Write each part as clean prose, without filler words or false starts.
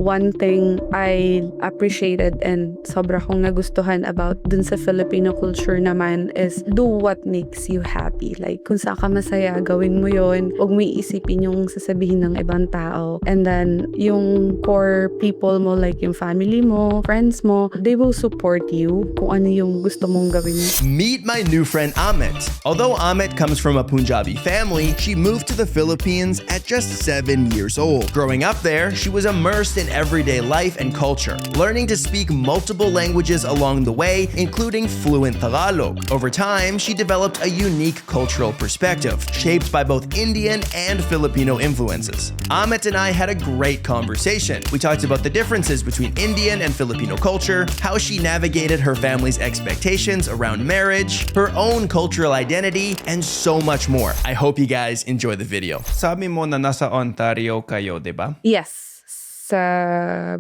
one thing I appreciated and sobra kong nagustuhan about dun sa Filipino culture naman is do what makes you happy. Like, kung saan ka masaya, gawin mo yon. Huwag mo iisipin yung sasabihin ng ibang tao. And then, yung core people mo, like yung family mo, friends mo, they will support you kung ano yung gusto mong gawin. Meet my new friend Amit. Although Amit comes from a Punjabi family, she moved to the Philippines at just 7 years old. Growing up there, she was immersed in everyday life and culture, learning to speak multiple languages along the way, including fluent Tagalog. Over time, she developed a unique cultural perspective, shaped by both Indian and Filipino influences. Amit and I had a great conversation. We talked about the differences between Indian and Filipino culture, how she navigated her family's expectations around marriage, her own cultural identity, and so much more. I hope you guys enjoy the video. Sabi mo na nasa Ontario kayo, di ba? Yes, sa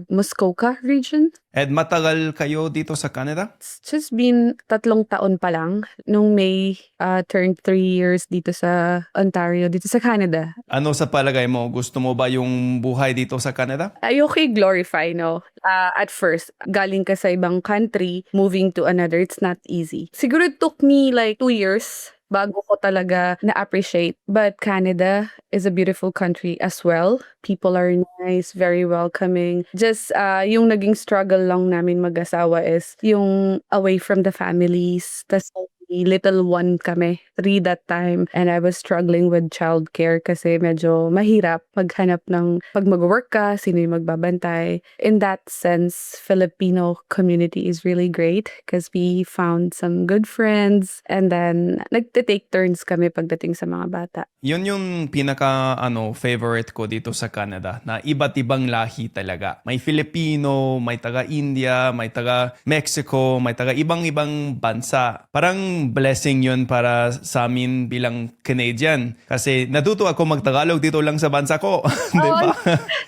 Muskoka region. At matagal kayo dito sa Canada? It's just been 3 taon pa lang. Nung May, turned 3 years dito sa Ontario, dito sa Canada. Ano sa palagay mo? Gusto mo ba yung buhay dito sa Canada? Ayoko i-glorify, no? At first, galing ka sa ibang country, moving to another, it's not easy. Siguro it took me like 2 years bago ko talaga na-appreciate. But Canada is a beautiful country as well. People are nice, very welcoming. Just yung naging struggle lang namin mag-asawa is yung away from the families. Tas little one kami, 3 that time. And I was struggling with childcare kasi medyo mahirap maghanap ng pag mag-work ka, sino yung magbabantay. In that sense, Filipino community is really great because we found some good friends and then nagte-take turns kami pagdating sa mga bata. Yun yung pinaka favorite ko dito sa Canada, na iba't ibang lahi talaga. May Filipino, may taga-India, may taga-Mexico, may taga-ibang bansa. Parang blessing yun para sa amin bilang Canadian. Kasi natuto ako mag-Tagalog dito lang sa bansa ko. Di ba?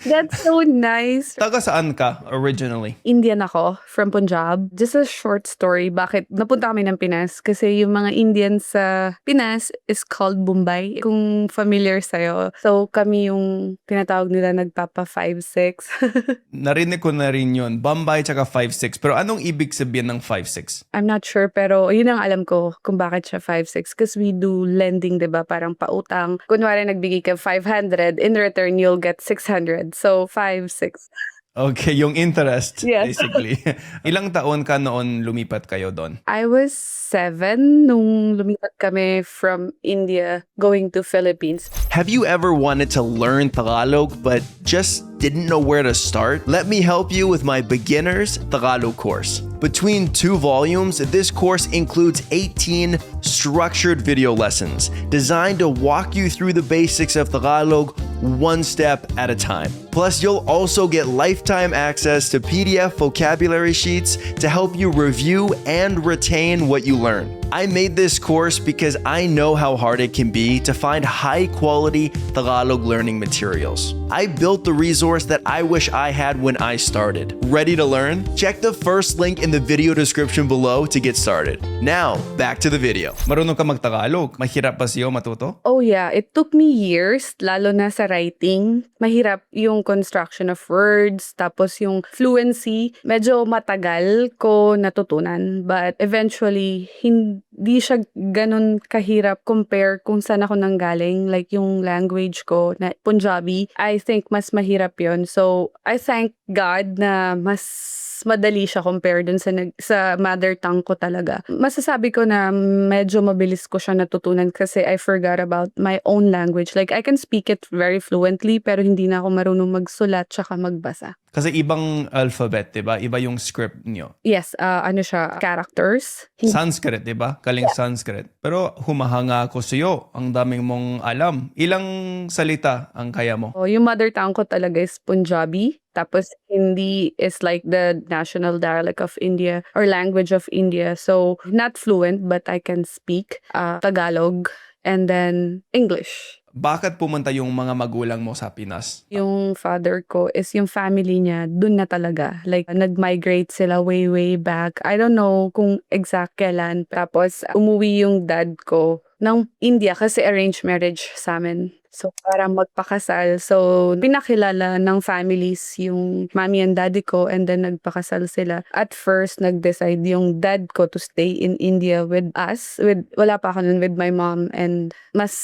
That's so nice. Taga saan ka originally? Indian ako, from Punjab. Just a short story, bakit napunta kami ng Pinas. Kasi yung mga Indians sa Pinas is called Bombay. Kung familiar sa'yo. So kami yung tinatawag nila nagpapa 5'6". Narinig ko na rin yun. Bombay tsaka 5'6". Pero anong ibig sabihin ng 5'6"? I'm not sure, pero yun ang alam ko kung bakit siya 5'6". Because we do lending, diba? Parang pautang. Kunwari nagbigay ka 500, in return you'll get 600. So 5'6". Okay, yung interest, Yes. basically. Ilang taon ka noon lumipat kayo doon? I was 7 nung lumipat kami from India going to Philippines. Have you ever wanted to learn Tagalog but just didn't know where to start? Let me help you with my beginner's Tagalog course. Between 2 volumes, this course includes 18 structured video lessons designed to walk you through the basics of Tagalog one step at a time. Plus, you'll also get lifetime access to PDF vocabulary sheets to help you review and retain what you learn. I made this course because I know how hard it can be to find high-quality Tagalog learning materials. I built the resource that I wish I had when I started. Ready to learn? Check the first link in the video description below to get started. Now, back to the video. Marunong ka mag-Tagalog? Mahirap ba siyo matuto? Oh yeah, it took me years, lalo na sa writing. Mahirap yung construction of words, tapos yung fluency. Medyo matagal ko natutunan, but eventually, hindi siya ganun kahirap compare kung saan ako nanggaling. Like yung language ko na Punjabi, I think mas mahirap yon. So, I thank God na mas madali siya compare dun sa mother tongue ko talaga. Masasabi ko na medyo mabilis ko siya natutunan kasi I forgot about my own language. Like, I can speak it very fluently pero hindi na ako marunong magsulat tsaka magbasa. Kasi ibang alphabet, di ba? Iba yung script niyo. Yes, ano siya, characters. Sanskrit, di ba? Kaling Sanskrit. Pero humahanga ako sa'yo. Ang daming mong alam. Ilang salita ang kaya mo? Oh, yung mother tongue ko talaga is Punjabi. Tapos Hindi is like the national dialect of India or language of India. So not fluent but I can speak Tagalog and then English. Bakit pumunta yung mga magulang mo sa Pinas? Yung father ko is yung family niya, dun na talaga. Like, nag-migrate sila way back. I don't know kung exact kailan. Tapos, umuwi yung dad ko ng India kasi arranged marriage sa amin. So, para magpakasal. So, pinakilala ng families yung mommy and daddy ko and then nagpakasal sila. At first, nag-decide yung dad ko to stay in India with us. Wala pa ako nun with my mom and mas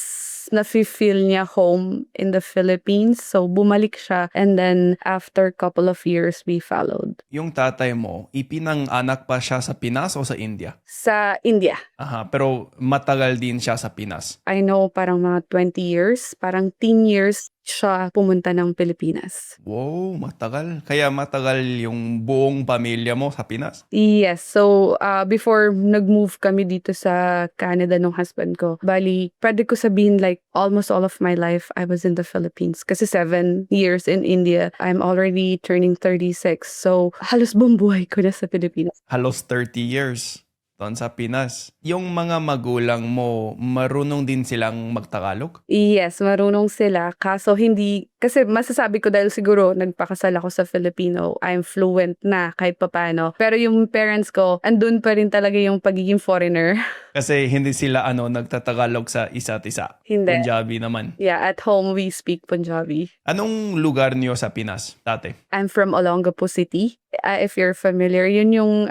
nafe-feel niya home in the Philippines. So, bumalik siya and then after couple of years, we followed. Yung tatay mo, ipinang-anak pa siya sa Pinas o sa India? Sa India. Aha, pero matagal din siya sa Pinas. I know parang mga 20 years, parang 10 years siya pumunta ng Pilipinas. Wow, matagal. Kaya matagal yung buong pamilya mo sa Pinas? Yes. So, before nag-move kami dito sa Canada nung husband ko, bali, pwede ko sabihin like almost all of my life, I was in the Philippines. Kasi 7 years in India, I'm already turning 36. So, halos buong buhay ko na sa Pilipinas. Halos 30 years doon sa Pinas. Yung mga magulang mo, marunong din silang magtagalog? Yes, marunong sila. Kaso hindi, kasi masasabi ko dahil siguro nagpakasal ako sa Filipino, I'm fluent na kahit papano. Pero yung parents ko, andun pa rin talaga yung pagiging foreigner. Kasi hindi sila nagtatagalog sa isa't isa. Hindi. Punjabi naman. Yeah, at home we speak Punjabi. Anong lugar niyo sa Pinas, dati? I'm from Olongapo City. If you're familiar, yun yung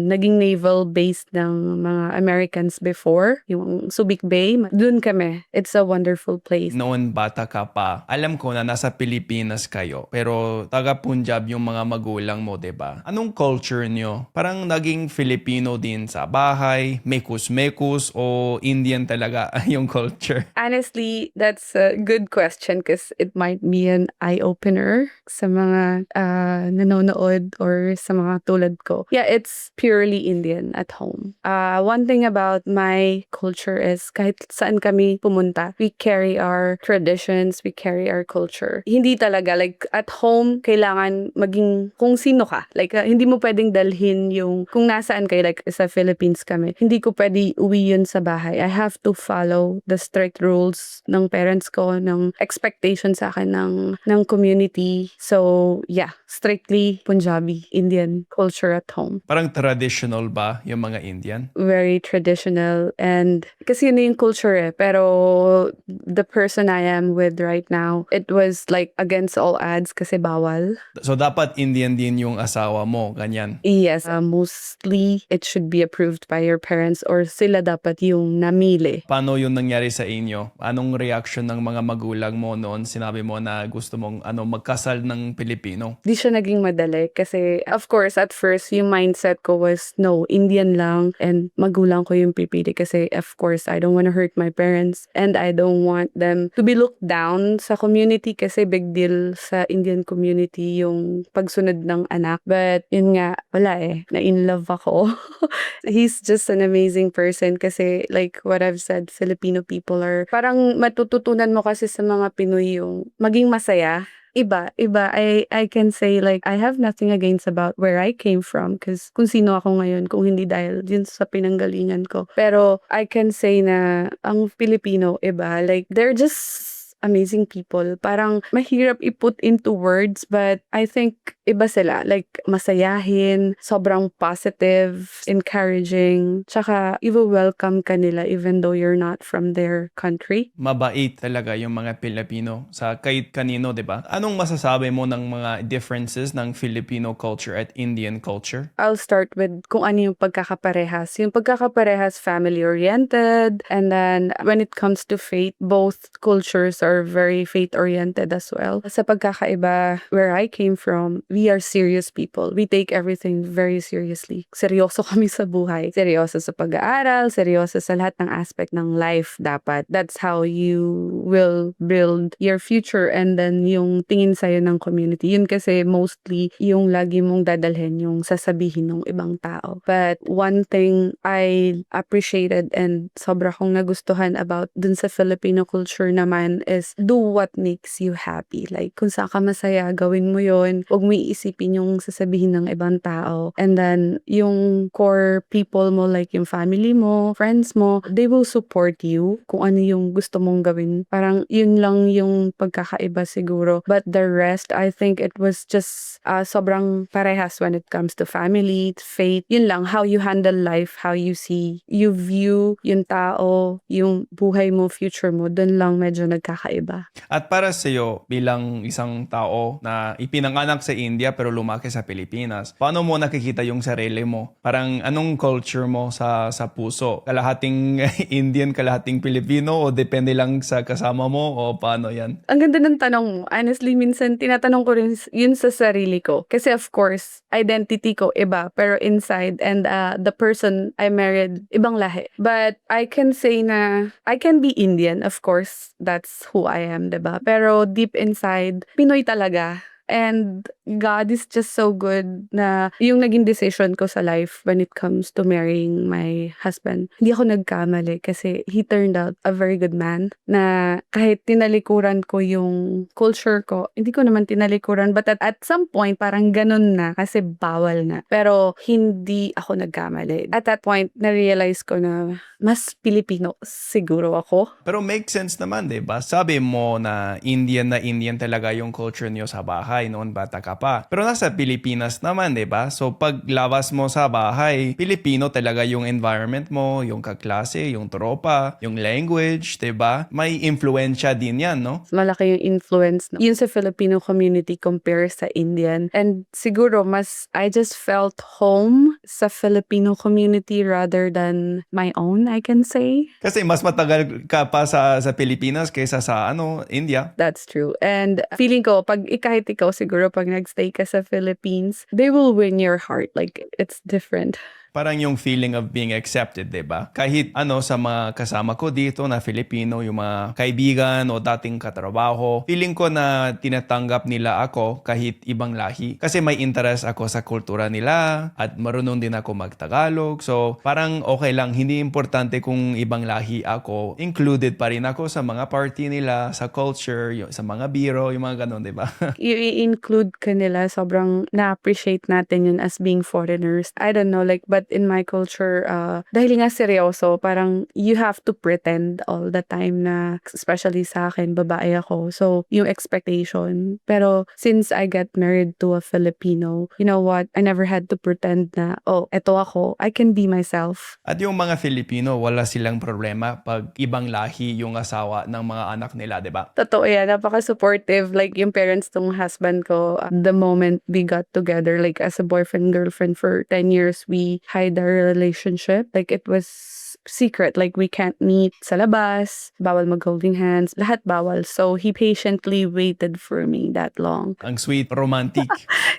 naging naval base ng mga Americans before, yung Subic Bay. Doon kami. It's a wonderful place. Noon bata ka pa, alam ko na nasa Pilipinas kayo, pero taga Punjab yung mga magulang mo, 'di ba? Anong culture niyo? Parang naging Filipino din sa bahay, mekus-mekus o Indian talaga yung culture? Honestly, that's a good question because it might be an eye-opener sa mga nanonood or sa mga tulad ko. Yeah, it's purely Indian at home. One thing about my culture is kahit saan kami pumunta, we carry our traditions, we carry our culture. Hindi talaga, like at home, kailangan maging kung sino ka. Like hindi mo pwedeng dalhin yung kung nasaan kayo, like sa Philippines kami. Hindi ko pwede uwi yun sa bahay. I have to follow the strict rules ng parents ko, ng expectation sa akin ng community. So, yeah, strictly Punjabi, Indian culture at home. Parang traditional ba yung mga Indian? Very traditional and kasi yun yung culture pero the person I am with right now, it was like against all odds kasi bawal. So dapat Indian din yung asawa mo, ganyan. Yes, mostly it should be approved by your parents or sila dapat yung namili. Paano yun nangyari sa inyo? Anong reaction ng mga magulang mo noon sinabi mo na gusto mong magkasal ng Pilipino? Di siya naging madali kasi of course at first yung mindset ko was no, Indian lang and magulang ko yung pipili kasi of course I don't want to hurt my parents and I don't want them to be looked down sa community kasi big deal sa Indian community yung pagsunod ng anak. But yun nga, wala na-in love ako. He's just an amazing person kasi like what I've said, Filipino people are parang matututunan mo kasi sa mga Pinoy yung maging masaya. Iba. I can say like, I have nothing against about where I came from because kung sino ako ngayon, kung hindi dahil din sa pinanggalingan ko. Pero I can say na ang Pilipino, iba. Like, they're just amazing people. Parang mahirap i-put into words but I think iba sila. Like, masayahin, sobrang positive, encouraging, tsaka i-welcome ka nila even though you're not from their country. Mabait talaga yung mga Pilipino sa kahit kanino, di ba? Anong masasabi mo ng mga differences ng Filipino culture at Indian culture? I'll start with kung ano yung pagkakaparehas. Yung pagkakaparehas, family-oriented. And then, when it comes to faith, both cultures are very faith-oriented as well. Sa pagkakaiba, where I came from, we are serious people. We take everything very seriously. Seryoso kami sa buhay. Seryoso sa pag-aaral, seryoso sa lahat ng aspect ng life dapat. That's how you will build your future and then yung tingin sa'yo ng community. Yun kasi mostly yung lagi mong dadalhin yung sasabihin ng ibang tao. But one thing I appreciated and sobra kong nagustuhan about dun sa Filipino culture naman is do what makes you happy. Like kung saan ka masaya, gawin mo yun. Huwag mo iisipin yung sasabihin ng ibang tao. And then, yung core people mo, like yung family mo, friends mo, they will support you kung ano yung gusto mong gawin. Parang yun lang yung pagkakaiba siguro. But the rest, I think it was just sobrang parehas when it comes to family, faith. Yun lang, how you handle life, how you see, you view yung tao, yung buhay mo, future mo, dun lang medyo nagkakaiba. kakaiba. At para sa'yo, bilang isang tao na ipinanganak sa India pero lumaki sa Pilipinas, paano mo nakikita yung sarili mo? Parang anong culture mo sa puso? Kalahating Indian, kalahating Pilipino o depende lang sa kasama mo o paano yan? Ang ganda ng tanong mo. Honestly, minsan tinatanong ko rin yun sa sarili ko. Kasi of course, identity ko iba. Pero inside and the person I married, ibang lahi. But I can say na I can be Indian, of course. That's who I am, diba? Pero deep inside, Pinoy talaga. And God is just so good na yung naging decision ko sa life when it comes to marrying my husband. Hindi ako nagkamali kasi he turned out a very good man na kahit tinalikuran ko yung culture ko, hindi ko naman tinalikuran but at some point parang ganun na kasi bawal na. Pero hindi ako nagkamali. At that point, na-realize ko na mas Pilipino siguro ako. Pero make sense naman, di ba? Sabi mo na Indian talaga yung culture niyo sa bahay noon bata ka pa. Pero nasa Pilipinas naman, di ba? So pag labas mo sa bahay, Pilipino talaga yung environment mo, yung kaklase, yung tropa, yung language, di ba? May influensya din yan, no? Malaki yung influence yun sa Filipino community compare sa Indian. And siguro I just felt home sa Filipino community rather than my own, I can say. Kasi mas matagal ka pa sa Pilipinas kaysa sa India. That's true. And feeling ko, kahit ikaw siguro, pag nagstay ka sa Philippines, they will win your heart. Like, it's different. Parang yung feeling of being accepted, di ba? Kahit sa mga kasama ko dito na Filipino, yung mga kaibigan o dating katrabaho, feeling ko na tinatanggap nila ako kahit ibang lahi. Kasi may interest ako sa kultura nila at marunong din ako magtagalog. So, parang okay lang. Hindi importante kung ibang lahi ako. Included pa rin ako sa mga party nila, sa culture, sa mga biro, yung mga ganun, di ba? I-include ka nila, sobrang na-appreciate natin yun as being foreigners. I don't know, like, but in my culture, dahil nga seryoso, parang you have to pretend all the time na, especially sa akin, babae ako. So, yung expectation. Pero, since I got married to a Filipino, you know what? I never had to pretend na, oh, eto ako. I can be myself. At yung mga Filipino, wala silang problema pag ibang lahi yung asawa ng mga anak nila, di ba? Totoo yan, napaka-supportive. Like, yung parents ng husband ko, the moment we got together, like, as a boyfriend-girlfriend for 10 years, we hide our relationship. Like, it was secret. Like, we can't meet sa labas, bawal mag-holding hands, lahat bawal. So, he patiently waited for me that long. Ang sweet, romantic.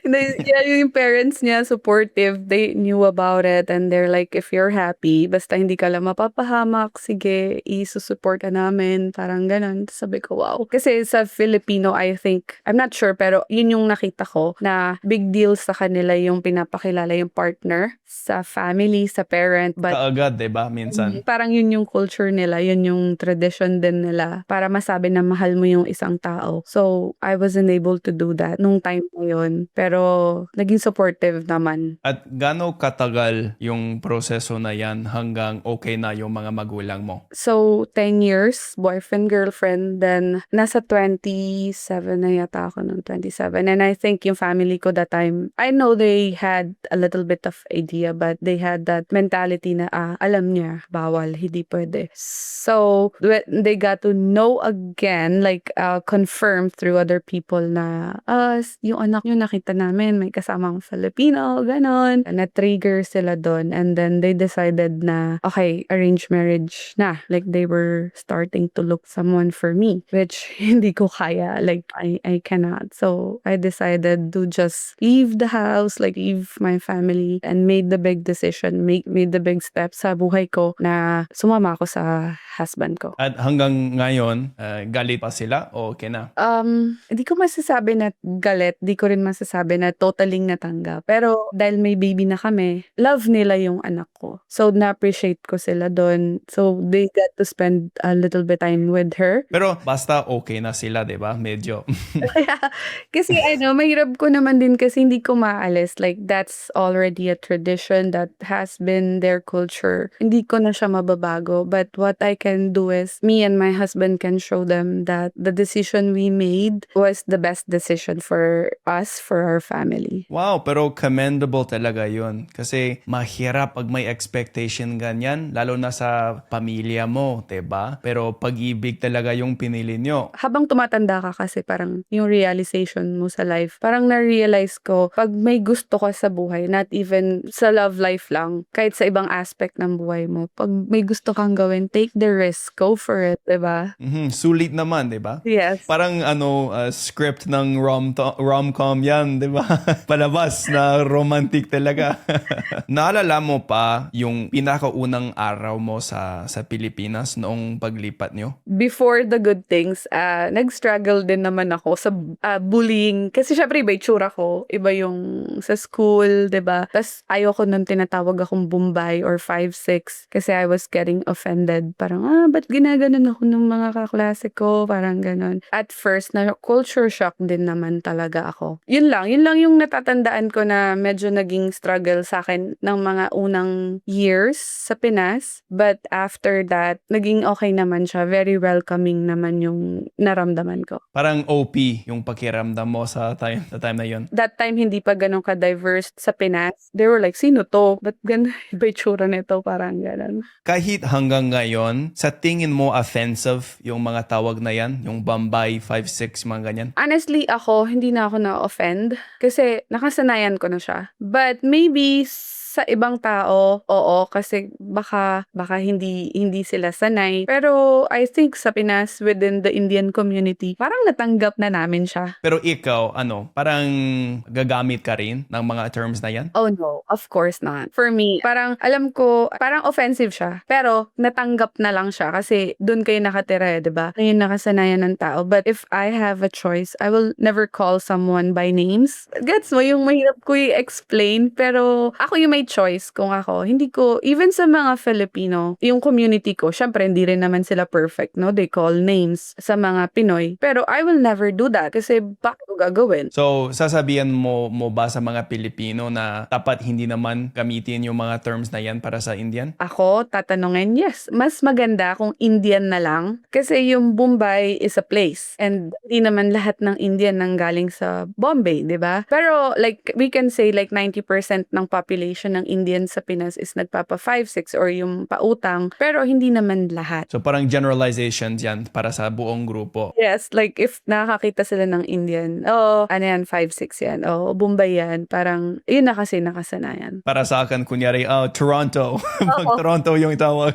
Yeah, yung parents niya, supportive. They knew about it and they're like, if you're happy, basta hindi ka lang mapapahamak, sige, isusupport ka namin. Parang ganun. Sabi ko, wow. Kasi sa Filipino, I think, I'm not sure, pero yun yung nakita ko na big deal sa kanila yung pinapakilala yung partner sa family, sa parent. But Kaagad, di ba? Minsan. parang yun yung culture nila, yun yung tradition din nila para masabi na mahal mo yung isang tao. So, I wasn't able to do that nung time na yun. Pero, naging supportive naman. At gaano katagal yung proseso na yan hanggang okay na yung mga magulang mo? So, 10 years, boyfriend, girlfriend, then nasa 27 na yata ako nung 27. And I think yung family ko that time, I know they had a little bit of idea, but they had that mentality na, alam niya, bawal, hindi pwede. So, when they got to know again, like, confirmed through other people na, yung anak nyo nakita namin, may kasamang Filipino, ganon. Na-trigger sila doon. And then, they decided na, okay, arranged marriage na. Like, they were starting to look someone for me, which hindi ko kaya. Like, I cannot. So, I decided to just leave the house, like, leave my family, and made the big decision, made the big step sa buhay ko na sumama ako sa husband ko. At hanggang ngayon, galit pa sila o okay na? Hindi ko masasabi na galit, di ko rin masasabi na totaling natanggap. Pero dahil may baby na kami, love nila yung anak ko. So na-appreciate ko sila doon. So they got to spend a little bit time with her. Pero basta okay na sila, di ba? Medyo. Kasi mahirap ko naman din kasi hindi ko maalis. Like, that's already a tradition. tradition that has been their culture. Hindi ko na siya mababago. But what I can do is, me and my husband can show them that the decision we made was the best decision for us, for our family. Wow, pero commendable talaga yun. Kasi mahirap pag may expectation ganyan, lalo na sa pamilya mo, 'di ba? Pero pag-ibig talaga yung pinili nyo. Habang tumatanda ka kasi parang yung realization mo sa life, parang na-realize ko, pag may gusto ka sa buhay, not even sa love life lang, kahit sa ibang aspect ng buhay mo, pag may gusto kang gawin, take the risk, go for it, diba? Sulit naman, 'di ba? Yes. Parang script ng rom-com yan, 'di ba? Palabas na romantic talaga. Naalala mo pa yung pinakaunang araw mo sa Pilipinas noong paglipat nyo? Before the good things, nag-struggle din naman ako sa bullying. Kasi syempre iba itsura ko, iba yung sa school, 'di ba? Tapos ayoko nung tinatawag akong Bombay or 5'6" kasi I was getting offended. Parang, ba't ginaganon ako ng mga kaklase ko? Parang ganon. At first, na culture shock din naman talaga ako. Yun lang yung natatandaan ko na medyo naging struggle sa akin ng mga unang years sa Pinas. But after that, naging okay naman siya. Very welcoming naman yung naramdaman ko. Parang OP yung pakiramdam mo sa time na yun. That time, hindi pa ganun ka-diverse sa Pinas. They were like, sino to? Ba't ganun iba itsura nito? Parang ganun. Kahit hanggang ngayon, sa tingin mo offensive yung mga tawag na yan? Yung Bombay 5'6", mga ganyan? Honestly, ako, hindi na ako na-offend. Kasi nakasanayan ko na siya. But maybe sa ibang tao, oo, kasi baka hindi sila sanay. Pero I think sa Pinas, within the Indian community, parang natanggap na namin siya. Pero ikaw, parang gagamit ka rin ng mga terms na yan? Oh no, of course not. For me, parang alam ko, parang offensive siya. Pero natanggap na lang siya kasi doon kayo nakatira, 'di ba? Yung nakasanayan ng tao. But if I have a choice, I will never call someone by names. Gets mo yung mahirap ko i-explain, pero ako yung may choice kung ako. Hindi ko, even sa mga Filipino, yung community ko, syempre hindi rin naman sila perfect, no? They call names sa mga Pinoy. Pero I will never do that kasi bakit ko gagawin? So, sasabihan mo ba sa mga Pilipino na dapat hindi naman gamitin yung mga terms na yan para sa Indian? Ako, tatanungin, yes. Mas maganda kung Indian na lang. Kasi yung Bombay is a place. And hindi naman lahat ng Indian nanggaling sa Bombay, di ba? Pero like, we can say like 90% ng population ng Indian sa Pinas is nagpapa 5'6" or yung pautang. Pero hindi naman lahat. So, parang generalizations yan para sa buong grupo. Yes, like if nakakita sila ng Indian, ano yan, 5'6" yan, Bombay yan, parang, yun na kasi nakasanayan. Para sa akin, kunyari, Toronto. Toronto yung tawag.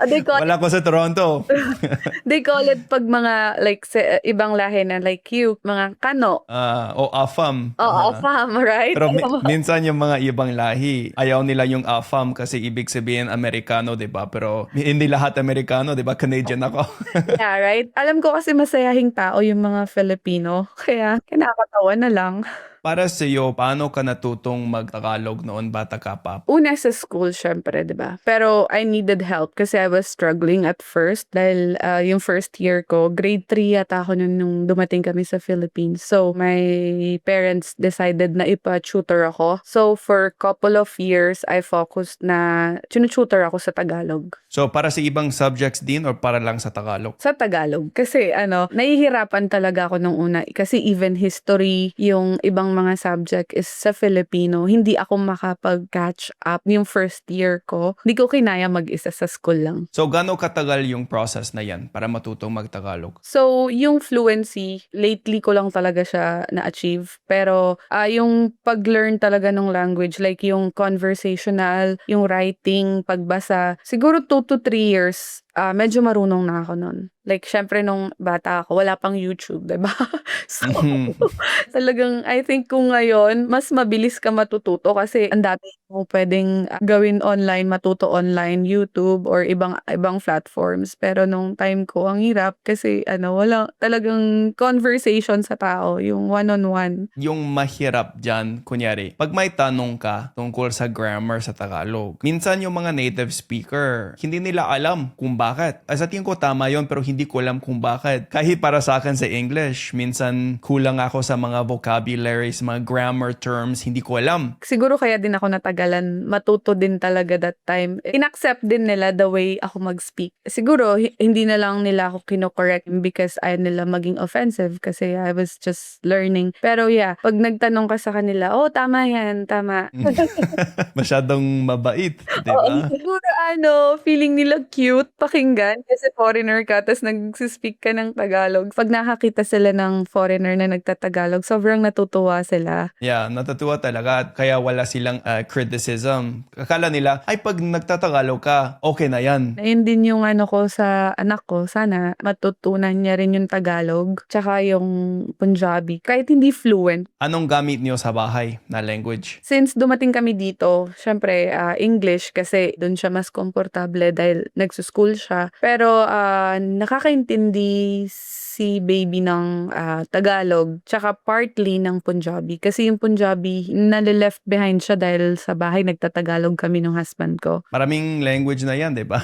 They call Wala ko sa Toronto. They call it pag mga like sa ibang lahi na like you, mga Kano. O AFAM. Afam, right? Pero minsan yung mga ibang lahi, ayaw nila yung AFAM kasi ibig sabihin Amerikano, di ba? Pero hindi lahat Amerikano, di ba? Canadian ako. Yeah, right? Alam ko kasi masayahing tao yung mga Filipino. Kaya kinakatawa na lang. Para sa iyo, paano ka natutong mag-Tagalog noon bata ka pa? Una sa school, syempre, di ba? Pero I needed help kasi I was struggling at first dahil yung first year ko, grade 3 yata ako nung dumating kami sa Philippines. So, my parents decided na ipa-tutor ako. So, for couple of years, I focused na tutor ako sa Tagalog. So, para sa ibang subjects din or para lang sa Tagalog? Sa Tagalog. Kasi nahihirapan talaga ako nung una. Kasi even history, yung ibang mga subject is sa Filipino. Hindi ako makapag-catch up yung first year ko. Hindi ko kinaya mag-isa sa school lang. So, gaano katagal yung process na yan para matutong mag-Tagalog? So, yung fluency, lately ko lang talaga siya na-achieve. Pero, yung pag-learn talaga ng language, like yung conversational, yung writing, pagbasa, siguro 2 to 3 years, medyo marunong na ako nun. Like, syempre nung bata ako, wala pang YouTube, diba? So, talagang, I think kung ngayon, mas mabilis ka matututo kasi ang dami mo pwedeng gawin online, matuto online, YouTube, or ibang platforms. Pero nung time ko, ang hirap kasi, wala talagang conversation sa tao, yung one-on-one. Yung mahirap dyan, kunyari, pag may tanong ka tungkol sa grammar sa Tagalog, minsan yung mga native speaker, hindi nila alam kung bakit? Sa tingin ko tama yon pero hindi ko alam kung bakit. Kahit para sa akin sa English, minsan kulang ako sa mga vocabularies, mga grammar terms, hindi ko alam. Siguro kaya din ako natagalan, matuto din talaga that time. Inaccept din nila the way ako mag-speak. Siguro, hindi na lang nila ako kino-correct because ayaw nila maging offensive kasi I was just learning. Pero yeah, pag nagtanong ka sa kanila, oh, tama yan, tama. Masyadong mabait, di Oo, ba? siguro feeling nila cute pakinggan kasi foreigner ka tapos nagsispeak ka ng Tagalog. Pag nakakita sila ng foreigner na nagtatagalog, sobrang natutuwa sila. Yeah, natutuwa talaga. Kaya wala silang criticism. Akala nila, ay pag nagtatagalog ka, okay na yan. Ayun din yung ko sa anak ko, sana matutunan niya rin yung Tagalog tsaka yung Punjabi. Kahit hindi fluent. Anong gamit niyo sa bahay na language? Since dumating kami dito, syempre English kasi doon siya mas komportable dahil nagsuschool siya. Pero nakakaintindi si baby ng Tagalog tsaka partly ng Punjabi. Kasi yung Punjabi, nalileft behind siya dahil sa bahay nagtatagalog kami ng husband ko. Maraming language na yan, di ba?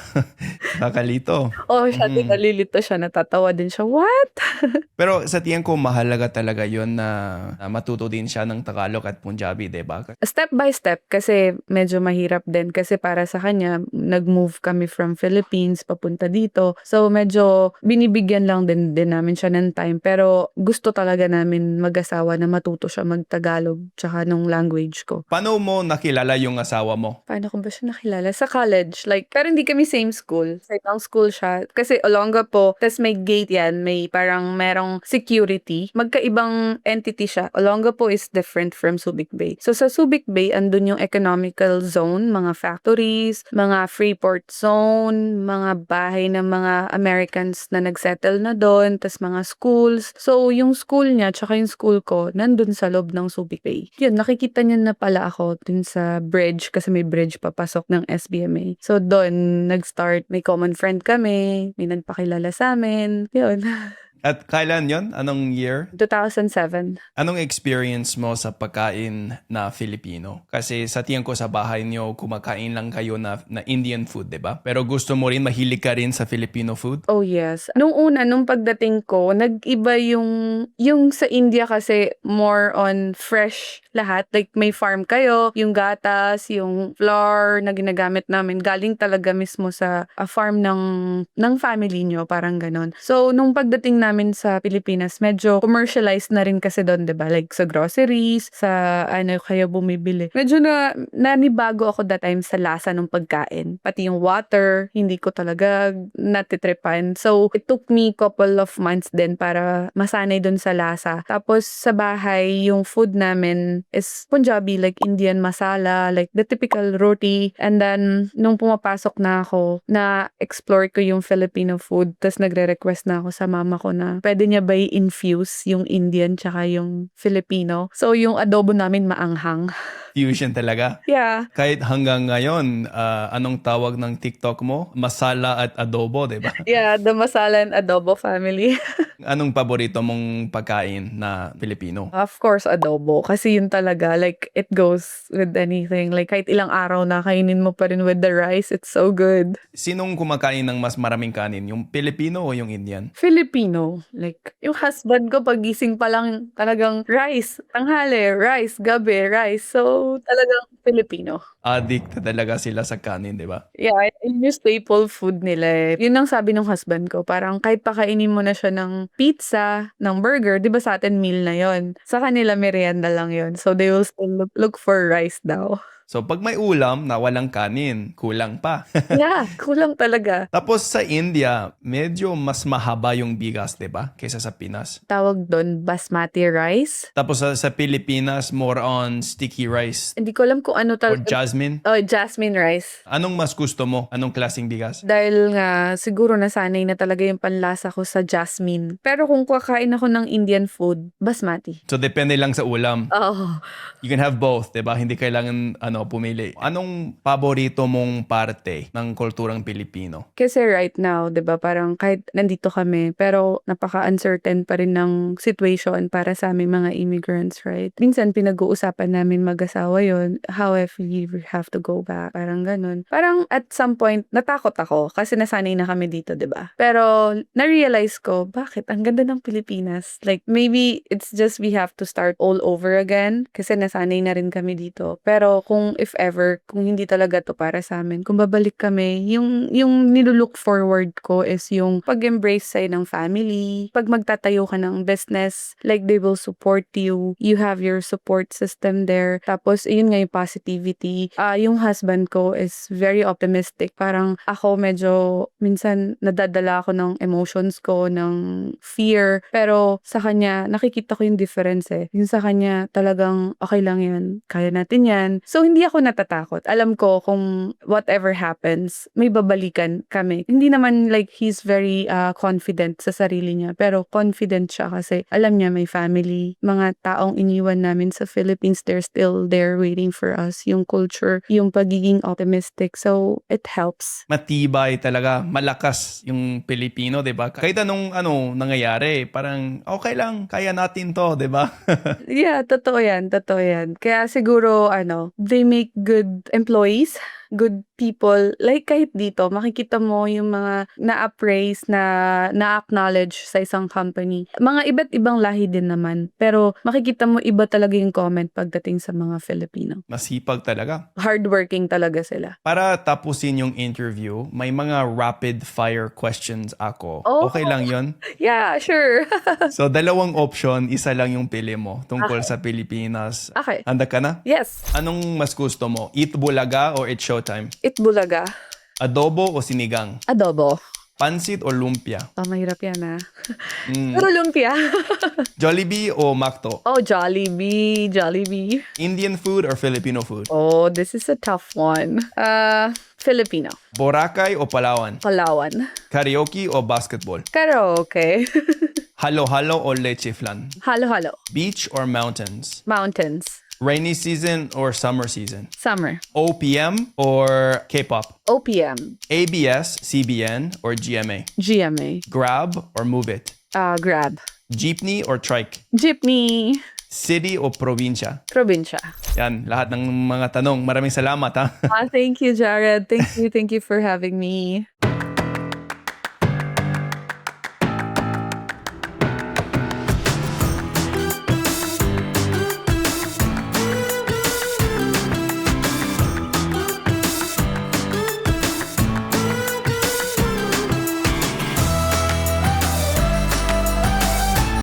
Kakalito. Oh, siya din nalilito siya, natatawa din siya. What? Pero sa tingin ko, mahalaga talaga yun na matuto din siya ng Tagalog at Punjabi, di ba? Step by step kasi medyo mahirap din kasi para sa kanya, nag-move kami from Philippines papunta dito. So medyo binibigyan lang din namin siya ng time pero gusto talaga namin mag-asawa na matuto siya mag-Tagalog tsaka nung language ko. Paano mo nakilala yung asawa mo? Paano ko ba siya nakilala? Sa college. Pero hindi kami same school. Sa ibang school siya. Kasi Olongapo, tas may gate yan. May parang merong security. Magkaibang entity siya. Olongapo is different from Subic Bay. So sa Subic Bay, andun yung economical zone, mga factories, mga free port zone, mga bahay ng mga Americans na nagsettle na doon, tas mga schools. So yung school niya, tsaka yung school ko, nandun sa loob ng Subic Bay. Yun, nakikita niya na pala ako dun sa bridge, kasi may bridge papasok ng SBMA. So doon, nag-start, may common friend kami, may nagpakilala sa amin. Yun. At kailan yon? Anong year? 2007. Anong experience mo sa pagkain na Filipino? Kasi sa tingin ko sa bahay niyo, kumakain lang kayo na Indian food, di ba? Pero gusto mo rin, mahilig ka rin sa Filipino food? Oh yes. Nung pagdating ko, nag-iba yung sa India kasi more on fresh lahat. Like may farm kayo, yung gatas, yung flour na ginagamit namin, galing talaga mismo sa farm ng family nyo, parang ganon. So nung pagdating namin sa Pilipinas, medyo commercialized na rin kasi doon, 'di ba? Like sa groceries, sa kayo bumibili. Medyo nanibago ako that time sa lasa ng pagkain. Pati yung water, hindi ko talaga natitripan. So, it took me couple of months din para masanay doon sa lasa. Tapos sa bahay, yung food namin is Punjabi, like Indian masala, like the typical roti. And then, nung pumapasok na ako, na-explore ko yung Filipino food. Tapos nagre-request na ako sa mama ko na pwede niya ba i-infuse yung Indian tsaka yung Filipino. So, yung adobo namin maanghang. Fusion talaga. Yeah. Kahit hanggang ngayon, anong tawag ng TikTok mo? Masala at adobo, di ba? Yeah, the masala and adobo family. Anong paborito mong pagkain na Filipino? Of course, adobo. Kasi yun talaga, like, it goes with anything. Like, kahit ilang araw na kainin mo pa rin with the rice, it's so good. Sinong kumakain ng mas maraming kanin? Yung Pilipino o yung Indian? Filipino. Like, yung husband ko, pagising pa lang talagang rice. Tanghali, rice. Gabi, rice. So, talagang Filipino. Addict talaga sila sa kanin, di ba? Yeah, yun yung staple food nila eh. Yun ang sabi ng husband ko. Parang kahit pakainin mo na siya ng pizza, ng burger, di ba sa atin meal na yon? Sa kanila merienda lang yon. So they will still look for rice daw. So pag may ulam na walang kanin, kulang pa. Yeah, kulang talaga. Tapos sa India, medyo mas mahaba yung bigas, di ba? Kaysa sa Pinas. Tawag doon basmati rice. Tapos sa Pilipinas, more on sticky rice. Hindi ko alam kung ano Or talaga. jasmine. Oh, jasmine rice. Anong mas gusto mo? Anong klaseng bigas? Dahil nga, siguro nasanay na talaga yung panlasa ko sa jasmine. Pero kung kakain ako ng Indian food, basmati. So depende lang sa ulam. Oh, You can have both, di ba? Hindi kailangan pumili. Anong paborito mong parte ng kulturang Pilipino? Kasi right now, 'di ba, parang kahit nandito kami, pero napaka-uncertain pa rin ng situation para sa aming mga immigrants, right? Minsan pinag-uusapan namin mag-asawa 'yon, how if we have to go back, parang ganun. Parang at some point natakot ako kasi nasanay na kami dito, 'di ba? Pero na-realize ko, bakit ang ganda ng Pilipinas? Like maybe it's just we have to start all over again kasi nasanay na rin kami dito. Pero kung if ever, kung hindi talaga to para sa amin, kung babalik kami, yung nilulook forward ko is yung pag-embrace sa'yo ng family, pag magtatayo ka ng business, like they will support you, you have your support system there. Tapos, yun nga yung positivity. Yung husband ko is very optimistic. Parang ako medyo, minsan nadadala ako ng emotions ko, ng fear. Pero sa kanya, nakikita ko yung difference eh. Yung sa kanya, talagang okay lang yan. Kaya natin yan. So, hindi ako natatakot. Alam ko kung whatever happens, may babalikan kami. Hindi naman like he's very confident sa sarili niya. Pero confident siya kasi alam niya may family. Mga taong iniwan namin sa Philippines, they're still there waiting for us. Yung culture, yung pagiging optimistic. So, it helps. Matibay talaga, malakas yung Pilipino, 'di ba? Kahit anong nangyayari, parang okay lang, kaya natin 'to, 'di ba? Yeah, totoo yan, totoo yan. Kaya siguro, they make good employees, good people. Like kahit dito, makikita mo yung mga na-appraise, na-acknowledge sa isang company. Mga iba't ibang lahi din naman. Pero makikita mo iba talaga yung comment pagdating sa mga Filipino. Masipag talaga. Hardworking talaga sila. Para tapusin yung interview, may mga rapid fire questions ako. Oh. Okay lang 'yon? Yeah, sure. So, dalawang option, isa lang yung pili mo tungkol sa Pilipinas. Okay. Handa ka na? Yes. Anong mas gusto mo? Eat Bulaga or Eat Showtime? Itbulaga. Adobo o sinigang? Adobo. Pansit o lumpia? Mahirap yan Pero lumpia. Jollibee o Macdo? Oh, Jollibee. Jollibee. Indian food or Filipino food? Oh, this is a tough one. Filipino. Boracay o Palawan? Palawan. Karaoke o basketball? Karaoke. Halo-halo o leche flan? Halo-halo. Beach or mountains? Mountains. Rainy season or summer season? Summer. OPM or K-pop? OPM. ABS, CBN or GMA? GMA. Grab or Move It? Grab. Jeepney or trike? Jeepney. City o probinsya? Probinsya. Yan, lahat ng mga tanong. Maraming salamat ha. Thank you, Jared. Thank you for having me.